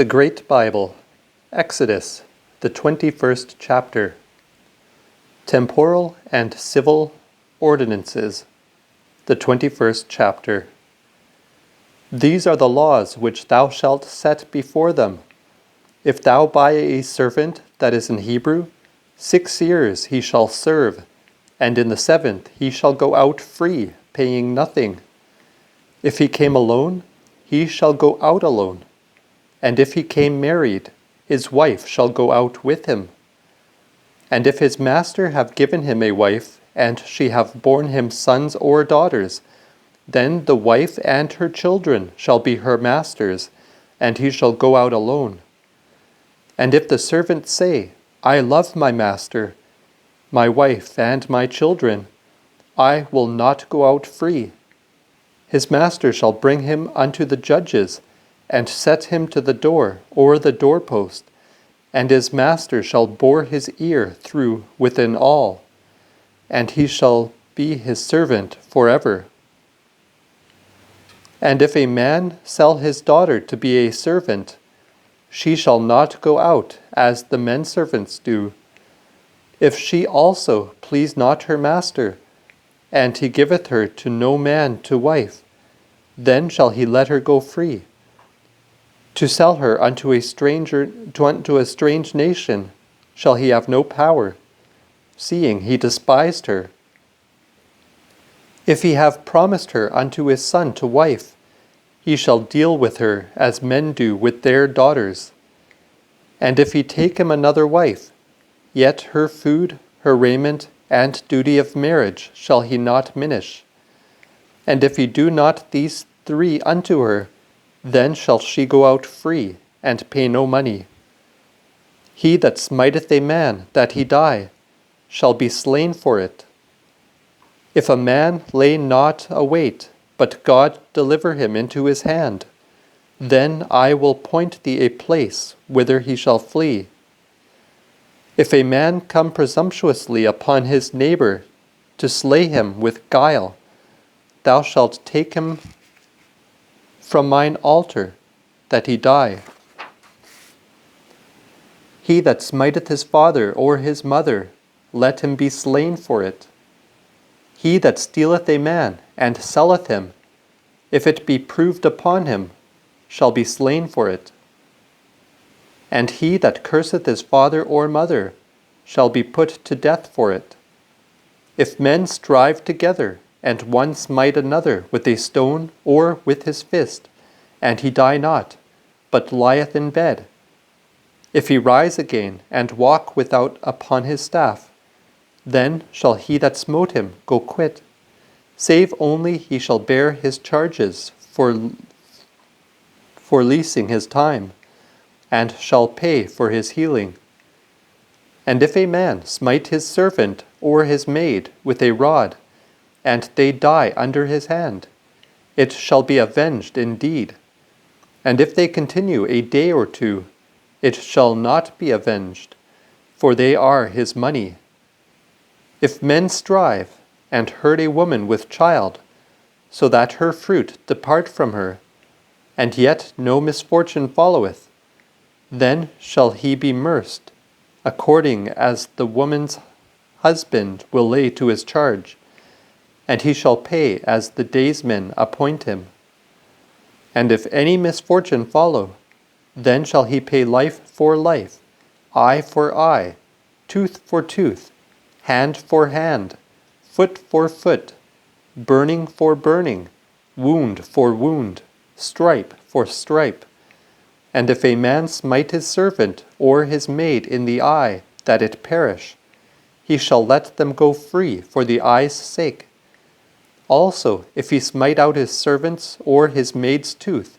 The Great Bible, Exodus, the 21st chapter. Temporal and Civil Ordinances, the 21st chapter. These are the laws which thou shalt set before them. If thou buy a servant that is an Hebrew, 6 years he shall serve, and in the 7th he shall go out free, paying nothing. If he came alone, he shall go out alone. And if he came married, his wife shall go out with him. And if his master have given him a wife, and she have borne him sons or daughters, then the wife and her children shall be her master's, and he shall go out alone. And if the servant say, I love my master, my wife and my children, I will not go out free. His master shall bring him unto the judges, and set him to the door or the doorpost, and his master shall bore his ear through within all, and he shall be his servant forever. And if a man sell his daughter to be a servant, she shall not go out as the men servants do. If she also please not her master, and he giveth her to no man to wife, then shall he let her go free. To sell her unto a stranger, unto a strange nation, shall he have no power, seeing he despised her. If he have promised her unto his son to wife, he shall deal with her as men do with their daughters. And if he take him another wife, yet her food, her raiment, and duty of marriage shall he not minish. And if he do not these 3 unto her, then shall she go out free, and pay no money. He that smiteth a man that he die, shall be slain for it. If a man lay not a wait, but God deliver him into his hand, then I will point thee a place whither he shall flee. If a man come presumptuously upon his neighbor to slay him with guile, thou shalt take him from mine altar, that he die. He that smiteth his father or his mother, let him be slain for it. He that stealeth a man and selleth him, if it be proved upon him, shall be slain for it. And he that curseth his father or mother shall be put to death for it. If men strive together, and one smite another with a stone or with his fist, and he die not, but lieth in bed, if he rise again and walk without upon his staff, then shall he that smote him go quit, save only he shall bear his charges for leasing his time, and shall pay for his healing. And if a man smite his servant or his maid with a rod, and they die under his hand, it shall be avenged indeed. And if they continue a day or 2, it shall not be avenged, for they are his money. If men strive, and hurt a woman with child, so that her fruit depart from her, and yet no misfortune followeth, then shall he be merced, according as the woman's husband will lay to his charge, and he shall pay as the daysmen appoint him. And if any misfortune follow, then shall he pay life for life, eye for eye, tooth for tooth, hand for hand, foot for foot, burning for burning, wound for wound, stripe for stripe. And if a man smite his servant or his maid in the eye, that it perish, he shall let them go free for the eye's sake. Also, if he smite out his servant's or his maid's tooth,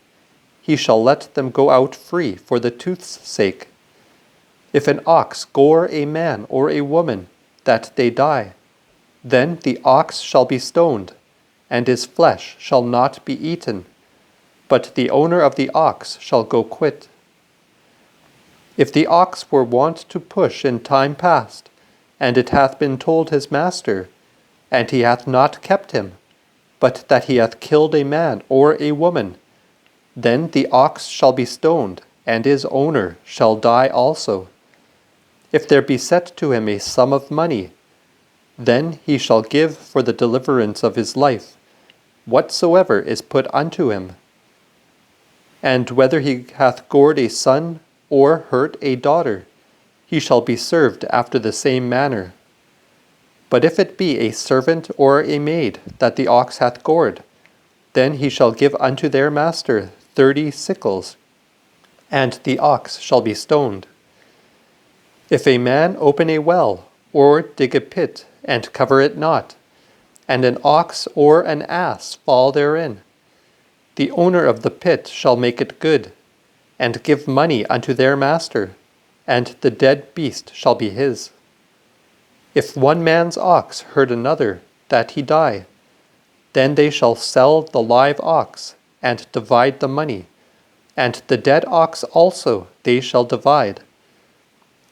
he shall let them go out free for the tooth's sake. If an ox gore a man or a woman, that they die, then the ox shall be stoned, and his flesh shall not be eaten, but the owner of the ox shall go quit. If the ox were wont to push in time past, and it hath been told his master, and he hath not kept him, but that he hath killed a man or a woman, then the ox shall be stoned, and his owner shall die also. If there be set to him a sum of money, then he shall give for the deliverance of his life whatsoever is put unto him. And whether he hath gored a son or hurt a daughter, he shall be served after the same manner. But if it be a servant or a maid that the ox hath gored, then he shall give unto their master 30 sickles, and the ox shall be stoned. If a man open a well, or dig a pit, and cover it not, and an ox or an ass fall therein, the owner of the pit shall make it good, and give money unto their master, and the dead beast shall be his. If one man's ox hurt another, that he die, then they shall sell the live ox, and divide the money, and the dead ox also they shall divide.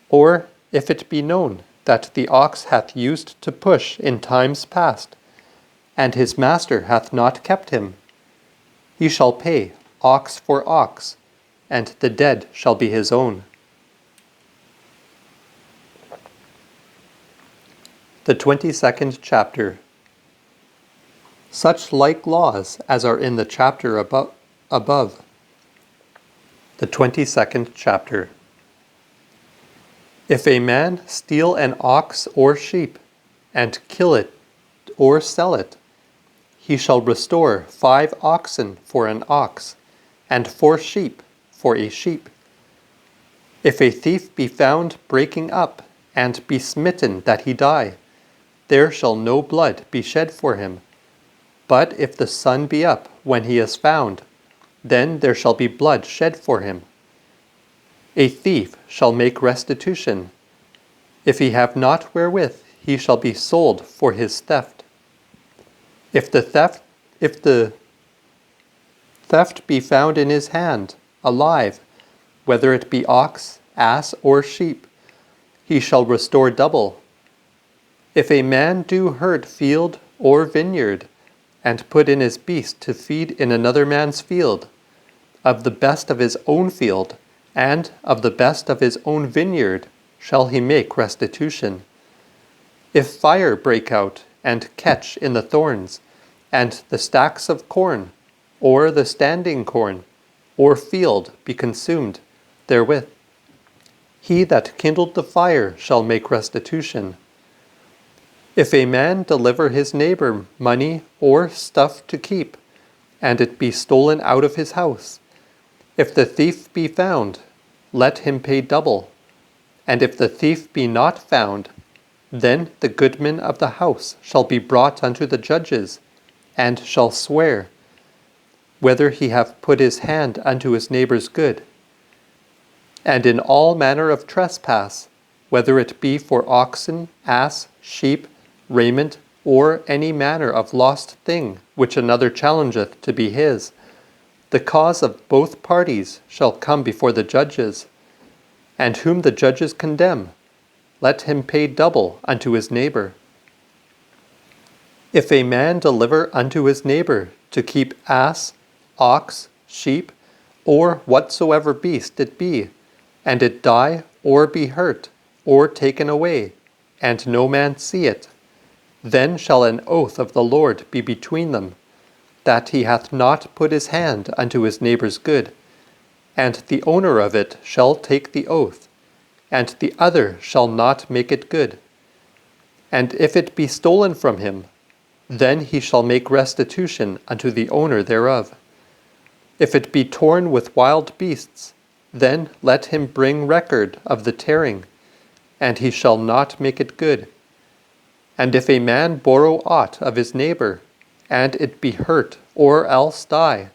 Or if it be known that the ox hath used to push in times past, and his master hath not kept him, he shall pay ox for ox, and the dead shall be his own. The 22nd chapter. Such like laws as are in the chapter above. The 22nd chapter. If a man steal an ox or sheep, and kill it or sell it, he shall restore 5 oxen for an ox, and 4 sheep for a sheep. If a thief be found breaking up, and be smitten that he die, there shall no blood be shed for him. But if the sun be up when he is found, then there shall be blood shed for him. A thief shall make restitution. If he have not wherewith, he shall be sold for his theft. If the theft be found in his hand, alive, whether it be ox, ass, or sheep, he shall restore double. If a man do hurt field or vineyard, and put in his beast to feed in another man's field, of the best of his own field, and of the best of his own vineyard, shall he make restitution. If fire break out, and catch in the thorns, and the stacks of corn, or the standing corn, or field be consumed therewith, he that kindled the fire shall make restitution. If a man deliver his neighbor money or stuff to keep, and it be stolen out of his house, if the thief be found, let him pay double. And if the thief be not found, then the goodman of the house shall be brought unto the judges, and shall swear, whether he have put his hand unto his neighbor's good. And in all manner of trespass, whether it be for oxen, ass, sheep, raiment, or any manner of lost thing which another challengeth to be his, the cause of both parties shall come before the judges. And whom the judges condemn, let him pay double unto his neighbor. If a man deliver unto his neighbor to keep ass, ox, sheep, or whatsoever beast it be, and it die, or be hurt, or taken away, and no man see it, then shall an oath of the Lord be between them, that he hath not put his hand unto his neighbor's good, and the owner of it shall take the oath, and the other shall not make it good. And if it be stolen from him, then he shall make restitution unto the owner thereof. If it be torn with wild beasts, then let him bring record of the tearing, and he shall not make it good. And if a man borrow aught of his neighbor, and it be hurt or else die,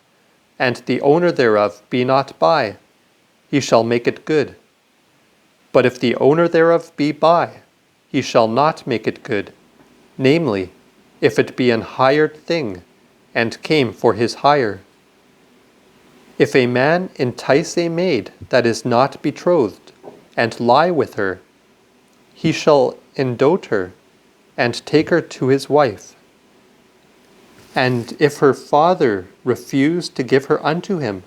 and the owner thereof be not by, he shall make it good. But if the owner thereof be by, he shall not make it good, namely, if it be an hired thing, and came for his hire. If a man entice a maid that is not betrothed, and lie with her, he shall endote her, and take her to his wife. And if her father refuse to give her unto him,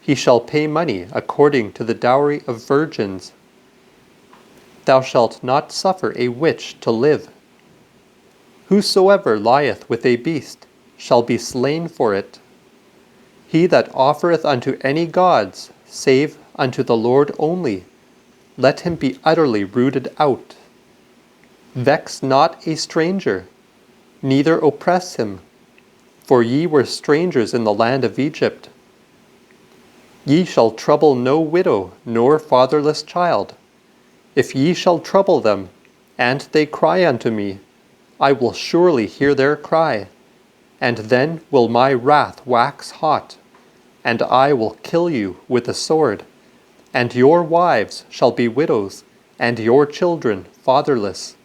he shall pay money according to the dowry of virgins. Thou shalt not suffer a witch to live. Whosoever lieth with a beast shall be slain for it. He that offereth unto any gods, save unto the Lord only, let him be utterly rooted out. Vex not a stranger, neither oppress him, for ye were strangers in the land of Egypt. Ye shall trouble no widow nor fatherless child. If ye shall trouble them, and they cry unto me, I will surely hear their cry, and then will my wrath wax hot, and I will kill you with the sword, and your wives shall be widows, and your children fatherless.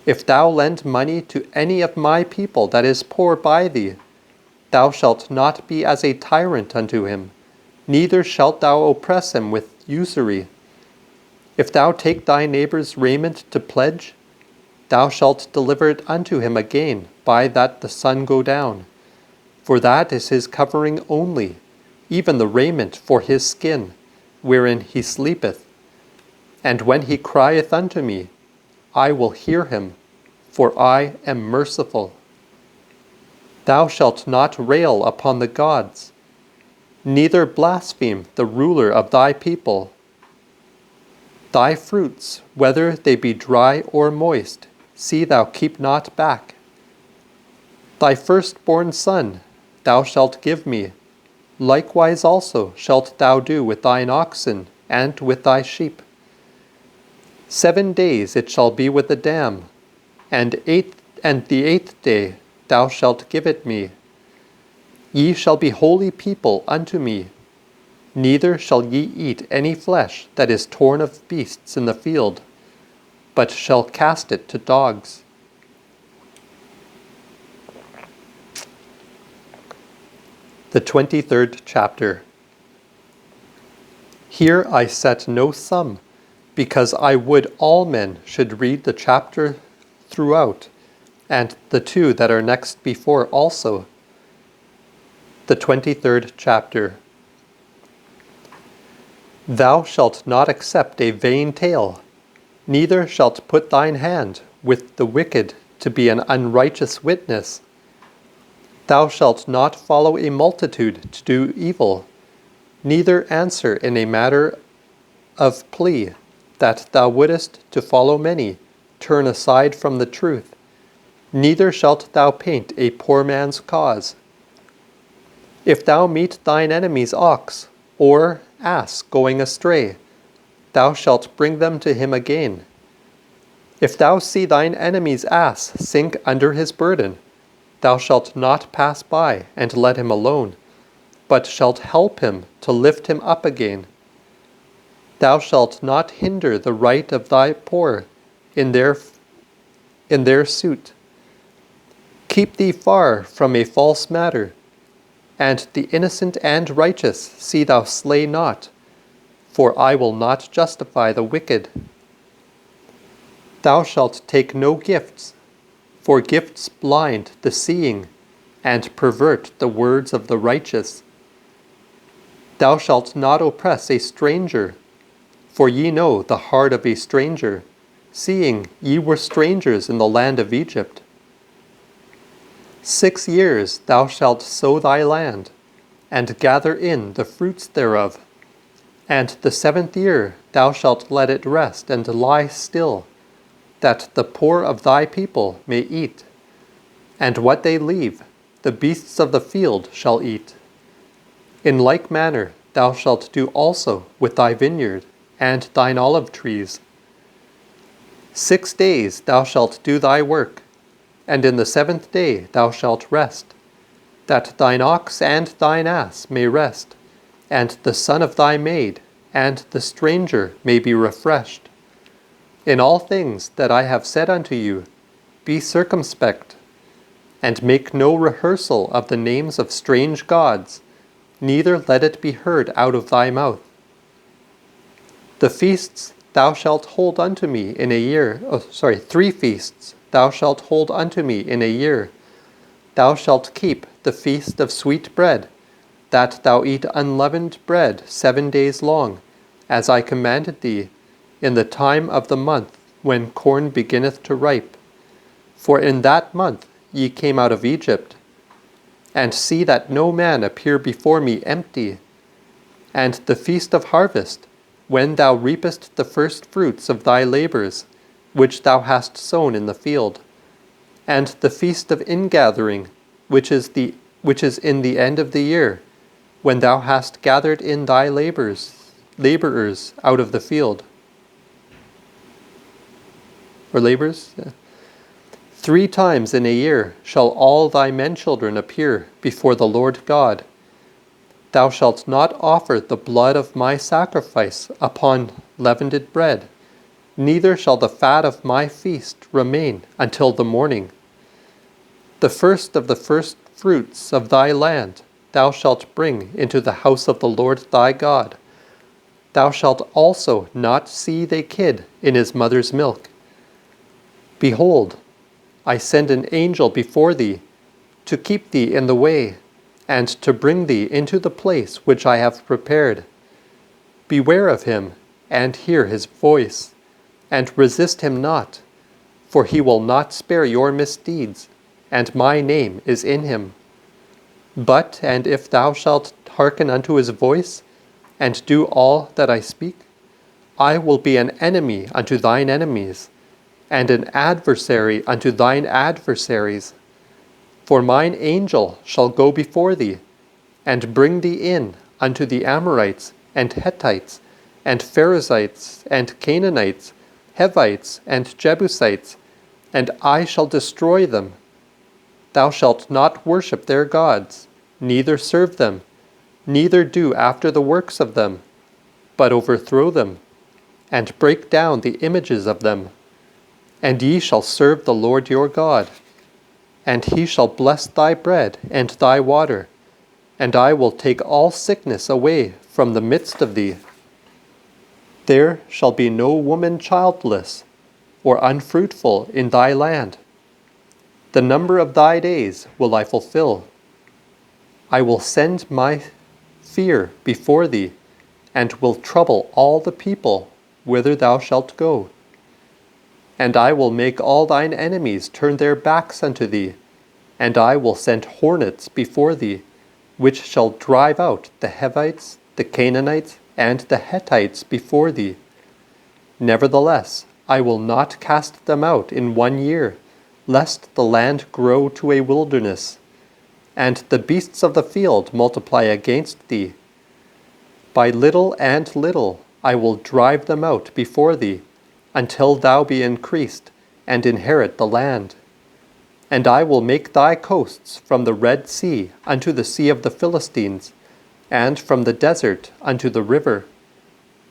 If thou lend money to any of my people that is poor by thee, thou shalt not be as a tyrant unto him, neither shalt thou oppress him with usury. If thou take thy neighbor's raiment to pledge, thou shalt deliver it unto him again by that the sun go down. For that is his covering only, even the raiment for his skin, wherein he sleepeth. And when he crieth unto me, I will hear him, for I am merciful. Thou shalt not rail upon the gods, neither blaspheme the ruler of thy people. Thy fruits, whether they be dry or moist, see thou keep not back. Thy firstborn son thou shalt give me, likewise also shalt thou do with thine oxen and with thy sheep. 7 days it shall be with the dam, and the eighth day thou shalt give it me. Ye shall be holy people unto me, neither shall ye eat any flesh that is torn of beasts in the field, but shall cast it to dogs. The 23rd chapter. Here I set no sum, because I would all men should read the chapter throughout, and the 2 that are next before also. The 23rd chapter. Thou shalt not accept a vain tale, neither shalt put thine hand with the wicked to be an unrighteous witness. Thou shalt not follow a multitude to do evil, neither answer in a matter of plea, that thou wouldest to follow many, turn aside from the truth. Neither shalt thou paint a poor man's cause. If thou meet thine enemy's ox, or ass going astray, thou shalt bring them to him again. If thou see thine enemy's ass sink under his burden, thou shalt not pass by and let him alone, but shalt help him to lift him up again. Thou shalt not hinder the right of thy poor in their suit. Keep thee far from a false matter, and the innocent and righteous see thou slay not, for I will not justify the wicked. Thou shalt take no gifts, for gifts blind the seeing, and pervert the words of the righteous. Thou shalt not oppress a stranger, for ye know the heart of a stranger, seeing ye were strangers in the land of Egypt. 6 years thou shalt sow thy land, and gather in the fruits thereof. And the 7th year thou shalt let it rest and lie still, that the poor of thy people may eat. And what they leave, the beasts of the field shall eat. In like manner thou shalt do also with thy vineyard and thine olive trees. 6 days thou shalt do thy work, and in the 7th day thou shalt rest, that thine ox and thine ass may rest, and the son of thy maid and the stranger may be refreshed. In all things that I have said unto you, be circumspect, and make no rehearsal of the names of strange gods, neither let it be heard out of thy mouth. The feasts thou shalt hold unto me in a year, 3 feasts thou shalt hold unto me in a year. Thou shalt keep the feast of sweet bread, that thou eat unleavened bread 7 days long, as I commanded thee, in the time of the month when corn beginneth to ripe. For in that month ye came out of Egypt. And see that no man appear before me empty. And the feast of harvest, when thou reapest the first fruits of thy labors, which thou hast sown in the field. And the feast of ingathering, which is in the end of the year, when thou hast gathered in thy laborers out of the field. Or labors? 3 times in a year shall all thy men-children appear before the Lord God. Thou shalt not offer the blood of my sacrifice upon leavened bread, neither shall the fat of my feast remain until the morning. The first of the first fruits of thy land thou shalt bring into the house of the Lord thy God. Thou shalt also not seethe a kid in his mother's milk. Behold, I send an angel before thee, to keep thee in the way, and to bring thee into the place which I have prepared. Beware of him, and hear his voice, and resist him not, for he will not spare your misdeeds, and my name is in him. But, and if thou shalt hearken unto his voice, and do all that I speak, I will be an enemy unto thine enemies, and an adversary unto thine adversaries. For mine angel shall go before thee, and bring thee in unto the Amorites, and Hittites, and Perizzites, and Canaanites, Hivites, and Jebusites, and I shall destroy them. Thou shalt not worship their gods, neither serve them, neither do after the works of them, but overthrow them, and break down the images of them. And ye shall serve the Lord your God, and he shall bless thy bread and thy water, and I will take all sickness away from the midst of thee. There shall be no woman childless, or unfruitful in thy land. The number of thy days will I fulfill. I will send my fear before thee, and will trouble all the people whither thou shalt go. And I will make all thine enemies turn their backs unto thee, and I will send hornets before thee, which shall drive out the Hivites, the Canaanites, and the Hittites before thee. Nevertheless, I will not cast them out in 1 year, lest the land grow to a wilderness, and the beasts of the field multiply against thee. By little and little I will drive them out before thee, until thou be increased, and inherit the land. And I will make thy coasts from the Red Sea unto the sea of the Philistines, and from the desert unto the river.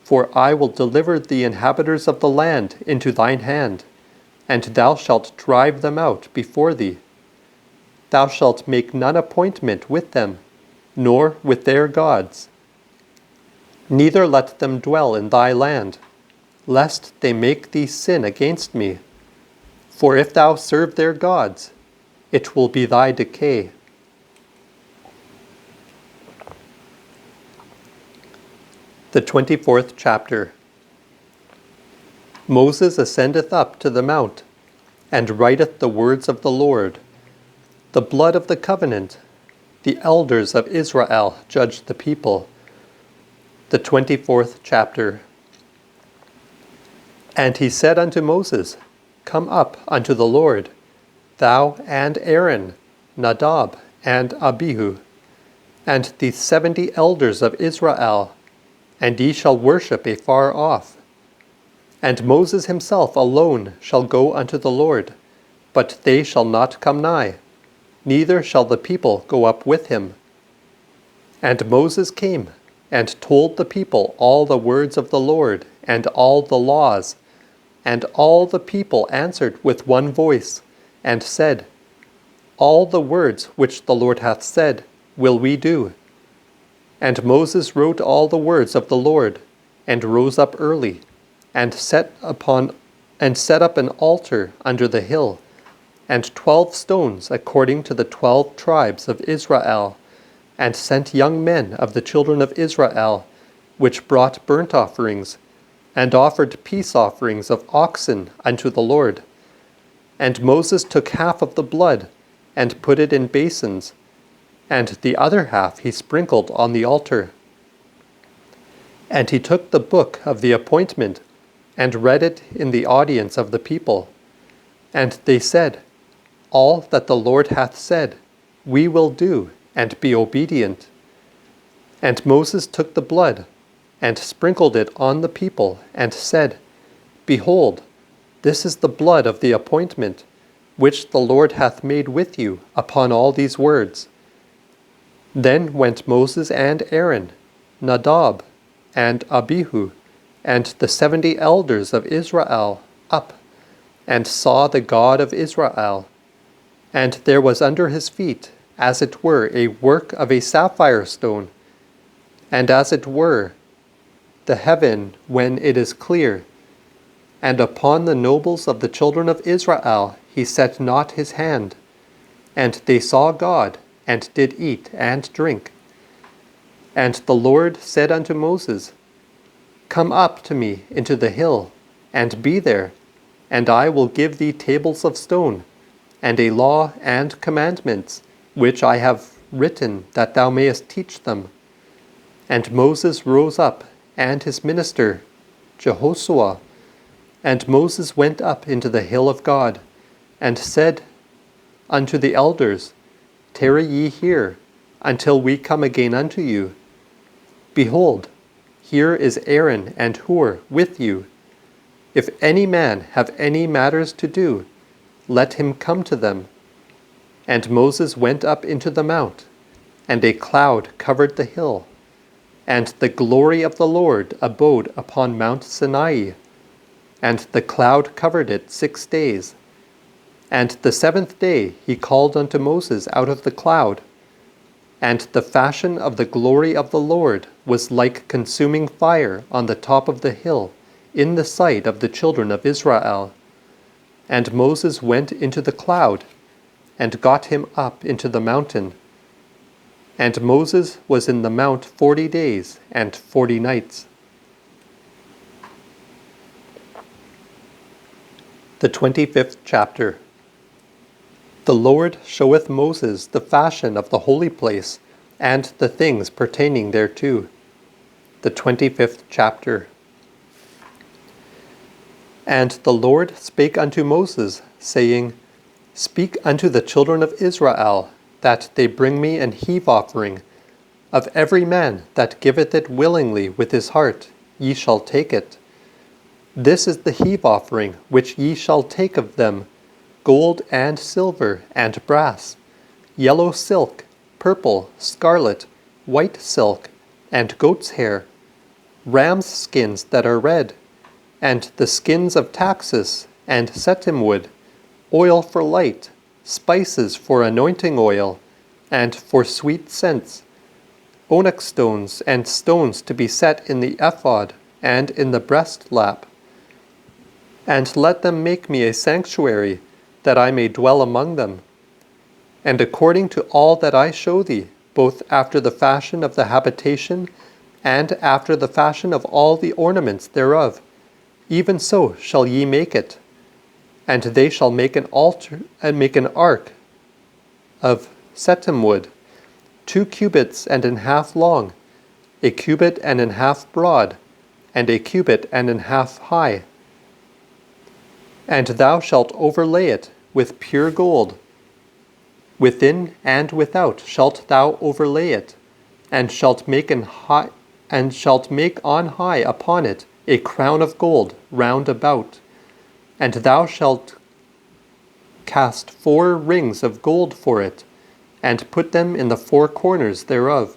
For I will deliver the inhabitants of the land into thine hand, and thou shalt drive them out before thee. Thou shalt make none appointment with them, nor with their gods. Neither let them dwell in thy land, lest they make thee sin against me. For if thou serve their gods, it will be thy decay. The 24th chapter. Moses ascendeth up to the mount, and writeth the words of the Lord, the blood of the covenant. The elders of Israel judge the people. The 24th chapter. And he said unto Moses, Come up unto the Lord, thou and Aaron, Nadab and Abihu, and the 70 elders of Israel, and ye shall worship afar off. And Moses himself alone shall go unto the Lord, but they shall not come nigh, neither shall the people go up with him. And Moses came, and told the people all the words of the Lord, and all the laws. And all the people answered with one voice, and said, All the words which the Lord hath said will we do. And Moses wrote all the words of the Lord, and rose up early, and set up an altar under the hill, and 12 stones according to the 12 tribes of Israel, and sent young men of the children of Israel, which brought burnt offerings, and offered peace offerings of oxen unto the Lord. And Moses took half of the blood, and put it in basins, and the other half he sprinkled on the altar. And he took the book of the appointment, and read it in the audience of the people. And they said, All that the Lord hath said, we will do, and be obedient. And Moses took the blood, and sprinkled it on the people, and said, Behold, this is the blood of the appointment, which the Lord hath made with you upon all these words. Then went Moses and Aaron, Nadab, and Abihu, and the 70 elders of Israel up, and saw the God of Israel. And there was under his feet, as it were, a work of a sapphire stone, and as it were, the heaven when it is clear. And upon the nobles of the children of Israel he set not his hand. And they saw God, and did eat and drink. And the Lord said unto Moses, Come up to me into the hill, and be there, and I will give thee tables of stone, and a law and commandments, which I have written, that thou mayest teach them. And Moses rose up, and his minister, Jehoshua. And Moses went up into the hill of God, and said unto the elders, Tarry ye here, until we come again unto you. Behold, here is Aaron and Hur with you. If any man have any matters to do, let him come to them. And Moses went up into the mount, and a cloud covered the hill, and the glory of the Lord abode upon Mount Sinai, and the cloud covered it 6 days. And the 7th day he called unto Moses out of the cloud, and the fashion of the glory of the Lord was like consuming fire on the top of the hill, in the sight of the children of Israel. And Moses went into the cloud, and got him up into the mountain. And Moses was in the mount 40 days and 40 nights. The 25th chapter. The Lord showeth Moses the fashion of the holy place, and the things pertaining thereto. The 25th chapter. And the Lord spake unto Moses, saying, Speak unto the children of Israel, that they bring me an heave offering. Of every man that giveth it willingly with his heart, ye shall take it. This is the heave offering which ye shall take of them, gold and silver and brass, yellow silk, purple, scarlet, white silk, and goat's hair, ram's skins that are red, and the skins of taxus and setim wood, oil for light, spices for anointing oil, and for sweet scents, onyx stones and stones to be set in the ephod and in the breast lap. And let them make me a sanctuary, that I may dwell among them. And according to all that I show thee, both after the fashion of the habitation, and after the fashion of all the ornaments thereof, even so shall ye make it. And they shall make an altar, and make an ark of setim wood, 2 cubits and an half long, a cubit and an half broad, and a cubit and an half high. And thou shalt overlay it with pure gold. Within and without shalt thou overlay it, and shalt make on high upon it a crown of gold round about. And thou shalt cast 4 rings of gold for it, and put them in the 4 corners thereof.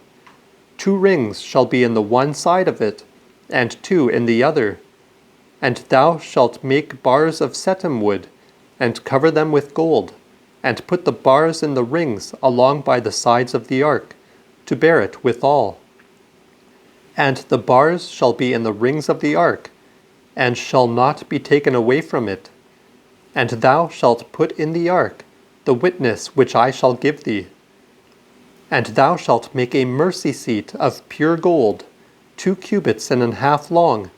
2 rings shall be in the one side of it, and 2 in the other. And thou shalt make bars of setim wood, and cover them with gold, and put the bars in the rings along by the sides of the ark, to bear it withal. And the bars shall be in the rings of the ark, and shall not be taken away from it. And thou shalt put in the ark the witness which I shall give thee. And thou shalt make a mercy seat of pure gold, 2 cubits and an half long,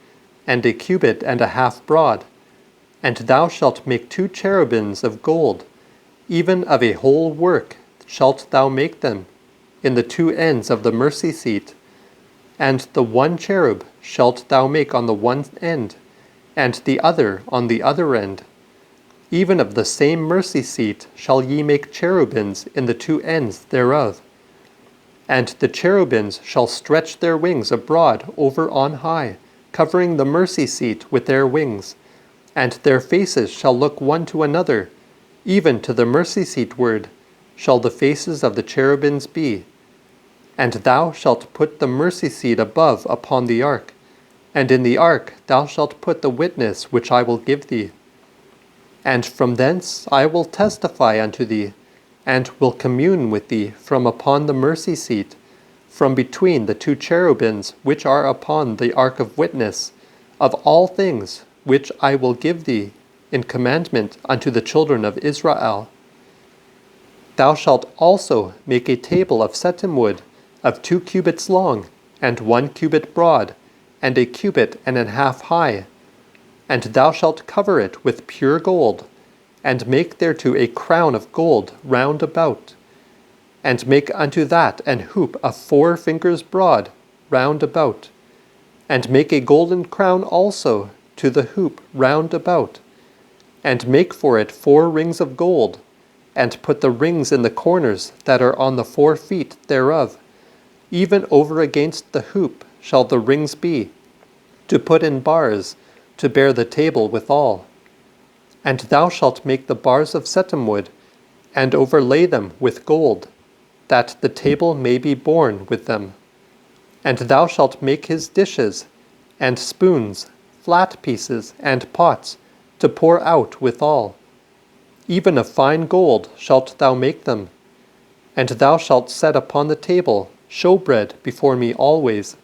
and 1 cubit and a half broad. And thou shalt make 2 cherubims of gold, even of a whole work shalt thou make them, in the 2 ends of the mercy seat. And the 1 cherub shalt thou make on the one end, and the other on the other end. Even of the same mercy seat shall ye make cherubims in the 2 ends thereof. And the cherubims shall stretch their wings abroad over on high, covering the mercy seat with their wings. And their faces shall look one to another, even to the mercy seat ward shall the faces of the cherubims be. And thou shalt put the mercy seat above upon the ark, and in the ark thou shalt put the witness which I will give thee. And from thence I will testify unto thee, and will commune with thee from upon the mercy seat, from between the 2 cherubims which are upon the ark of witness, of all things which I will give thee in commandment unto the children of Israel. Thou shalt also make a table of setim wood, of 2 cubits long, and 1 cubit broad, and 1 cubit and an half high. And thou shalt cover it with pure gold, and make thereto a crown of gold round about. And make unto that an hoop of 4 fingers broad round about. And make a golden crown also to the hoop round about. And make for it 4 rings of gold, and put the rings in the corners that are on the 4 feet thereof. Even over against the hoop shall the rings be, to put in bars, to bear the table withal. And thou shalt make the bars of setim wood, and overlay them with gold, that the table may be borne with them. And thou shalt make his dishes, and spoons, flat pieces, and pots, to pour out withal. Even of fine gold shalt thou make them. And thou shalt set upon the table showbread before me always.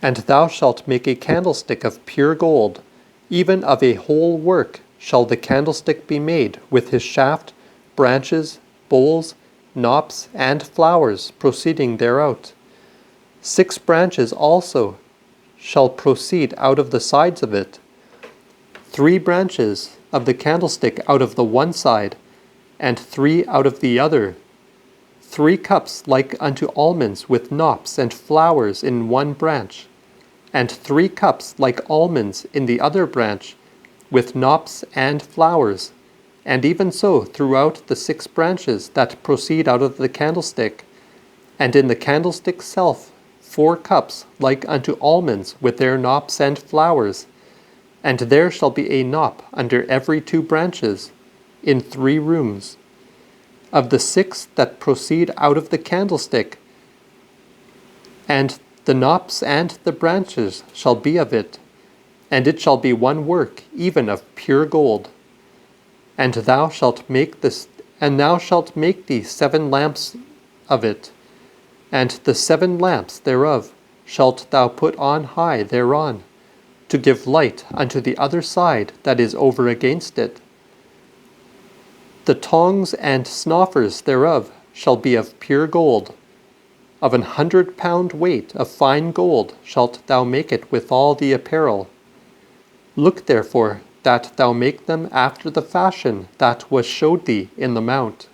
And thou shalt make a candlestick of pure gold, even of a whole work shall the candlestick be made, with his shaft, branches, bowls, knops, and flowers proceeding thereout. 6 branches also shall proceed out of the sides of it, 3 branches of the candlestick out of the one side, and 3 out of the other. 3 cups like unto almonds with knops and flowers in one branch, and 3 cups like almonds in the other branch, with knops and flowers, and even so throughout the 6 branches that proceed out of the candlestick. And in the candlestick self 4 cups like unto almonds with their knops and flowers. And there shall be a knop under every 2 branches, in 3 rooms. Of the 6 that proceed out of the candlestick, and the knops and the branches shall be of it, and it shall be one work, even of pure gold. And thou shalt make thee 7 lamps of it, and the 7 lamps thereof shalt thou put on high thereon, to give light unto the other side that is over against it. The tongs and snuffers thereof shall be of pure gold. Of 100-pound weight of fine gold shalt thou make it with all the apparel. Look therefore that thou make them after the fashion that was showed thee in the mount.